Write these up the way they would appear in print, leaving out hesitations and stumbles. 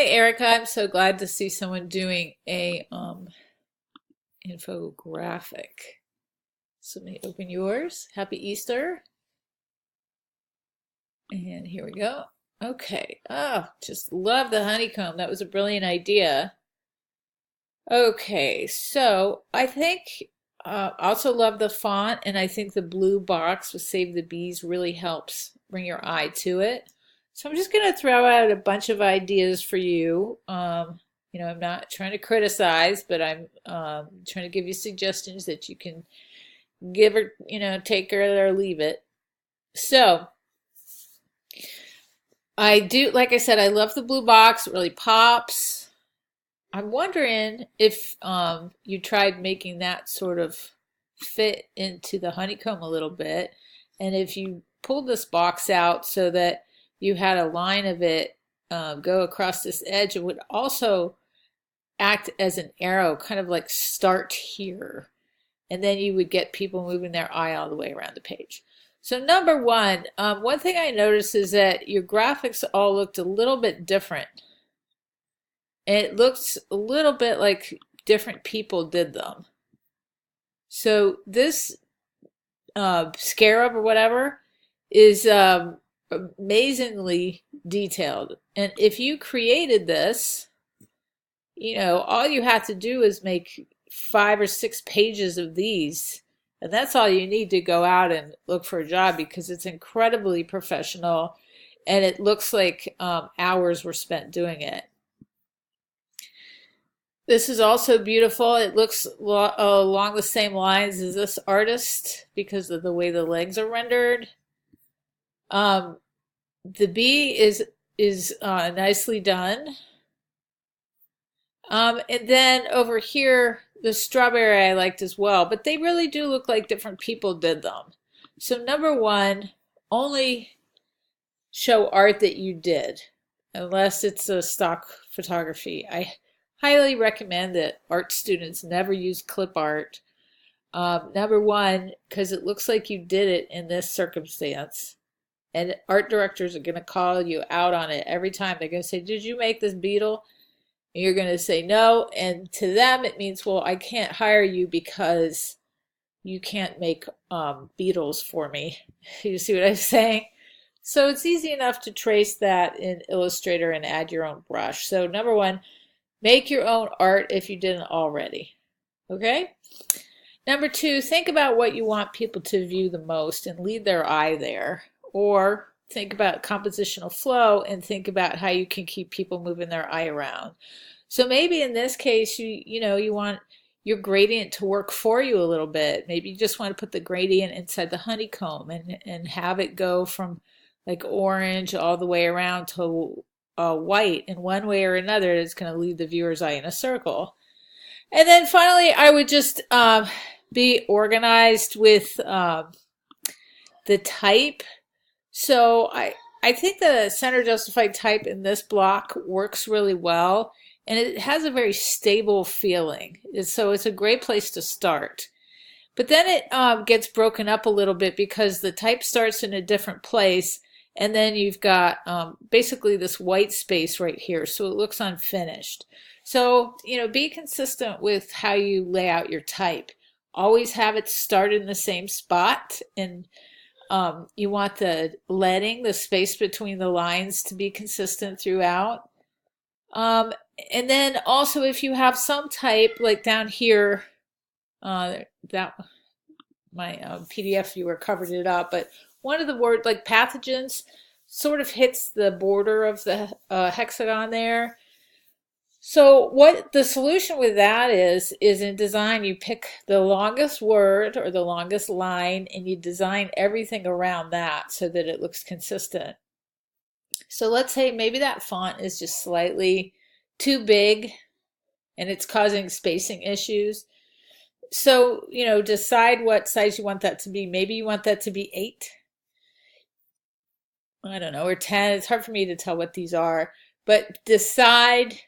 Hi, Erica. I'm so glad to see someone doing a infographic. So let me open yours. Happy Easter. And here we go. Okay. Oh, just love the honeycomb. That was a brilliant idea. Okay, so I think also love the font, and I think the blue box with Save the Bees really helps bring your eye to it. So I'm just going to throw out a bunch of ideas for you. I'm not trying to criticize, but I'm trying to give you suggestions that you can give or, take it or leave it. So I do, like I said, I love the blue box. It really pops. I'm wondering if you tried making that sort of fit into the honeycomb a little bit, and if you pulled this box out so that you had a line of it go across this edge, it would also act as an arrow, kind of like start here, and then you would get people moving their eye all the way around the page. So number one, one thing I noticed is that your graphics all looked a little bit different. It looks a little bit like different people did them. So this scarab or whatever is amazingly detailed. And if you created this, all you have to do is make 5 or 6 pages of these. And that's all you need to go out and look for a job, because it's incredibly professional and it looks like hours were spent doing it. This is also beautiful. It looks along the same lines as this artist because of the way the legs are rendered. The bee is nicely done. And then over here, the strawberry I liked as well, but they really do look like different people did them. So number one, only show art that you did, unless it's a stock photography. I highly recommend that art students never use clip art. Number one, because it looks like you did it in this circumstance. And art directors are going to call you out on it every time. They're going to say, did you make this beetle? And you're going to say no. And to them, it means, well, I can't hire you because you can't make beetles for me. You see what I'm saying? So it's easy enough to trace that in Illustrator and add your own brush. So number one, make your own art if you didn't already. Okay? Number two, think about what you want people to view the most and lead their eye there. Or think about compositional flow and think about how you can keep people moving their eye around. So maybe in this case, you want your gradient to work for you a little bit. Maybe you just want to put the gradient inside the honeycomb and have it go from like orange all the way around to white in one way or another. It's going to lead the viewer's eye in a circle. And then finally, I would just be organized with the type. So I think the center justified type in this block works really well, and it has a very stable feeling. So it's a great place to start. But then it gets broken up a little bit because the type starts in a different place, and then you've got basically this white space right here, so it looks unfinished. So, be consistent with how you lay out your type. Always have it start in the same spot, and you want the leading, the space between the lines, to be consistent throughout. And then also if you have some type, like down here, that my PDF viewer covered it up, but one of the words, like pathogens, sort of hits the border of the hexagon there. So what the solution with that is in design, you pick the longest word or the longest line and you design everything around that so that it looks consistent. So let's say maybe that font is just slightly too big and it's causing spacing issues. So, decide what size you want that to be. Maybe you want that to be 8. I don't know, or 10. It's hard for me to tell what these are, but decide.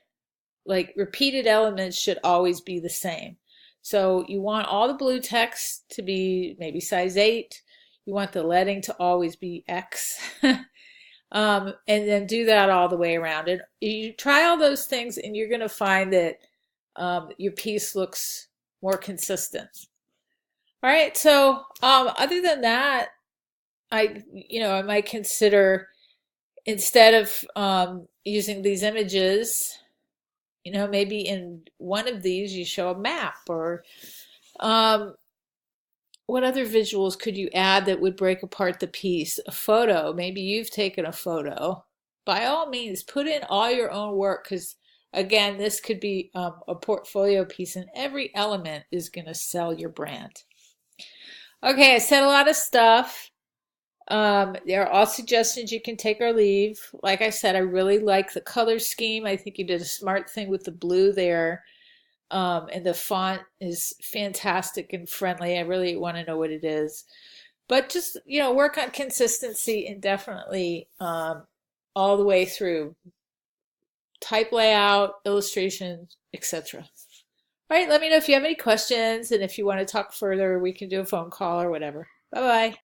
Like repeated elements should always be the same. So you want all the blue text to be maybe size 8. You want the leading to always be X. And then do that all the way around. And you try all those things, and you're going to find that your piece looks more consistent. All right. So other than that, I might consider, instead of using these images, maybe in one of these you show a map, or what other visuals could you add that would break apart the piece? A photo. Maybe you've taken a photo. By all means, put in all your own work, because again, this could be a portfolio piece, and every element is going to sell your brand. Okay, I said a lot of stuff. There are all suggestions you can take or leave. Like I said, I really like the color scheme. I think you did a smart thing with the blue there. And the font is fantastic and friendly. I really want to know what it is. But just, work on consistency indefinitely, all the way through. Type layout, illustration, etc. All right, let me know if you have any questions, and if you want to talk further, we can do a phone call or whatever. Bye-bye.